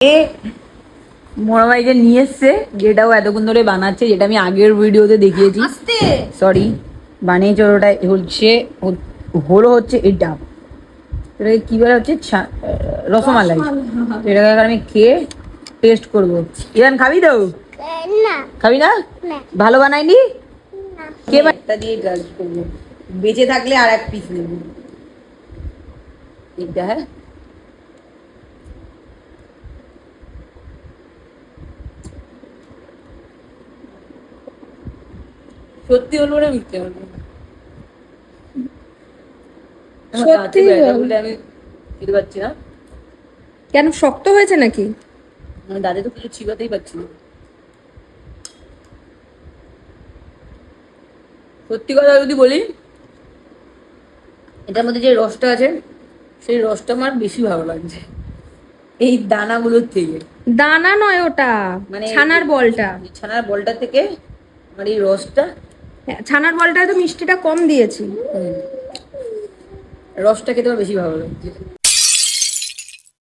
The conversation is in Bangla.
এ মোড়াবাই যে নিয়ে এসছে, যেটাও এতক্ষণ ধরে বানাচ্ছে, যেটা আমি আগের ভিডিওতে দেখিয়েছি। সরি, বানিয়েছে ওটা হচ্ছে এটা। এটাকে কি বলা হচ্ছে? রসমালাই। এটাকে আমি খেয়ে টেস্ট করবো। ইরান খাবি তো? খাবি না? ভালো বানাইনি? কে একটা দিয়ে ট্রাই করবো, বেঁচে থাকলে আর এক পিস নেবো। এটা হ্যাঁ, সত্যি বলবো না মিথ্যে বলবো? সত্যি বলে আমি খেতে পারছি না। কেন, শক্ত হয়েছে নাকি? দাঁতে তো কিছু চিবাতেই পারছি না। সত্যি কথা যদি বলি, এটার মধ্যে যে রসটা আছে, সেই রসটা আমার বেশি ভালো লাগছে এই দানাগুলোর থেকে। দানা নয় ওটা, মানে ছানার বলটা। ছানার বলটা থেকে আমার এই রসটা, ছানার বলটায় তো মিষ্টিটা কম দিয়েছি। রসটা খেতে আমার বেশি ভালো লাগছে।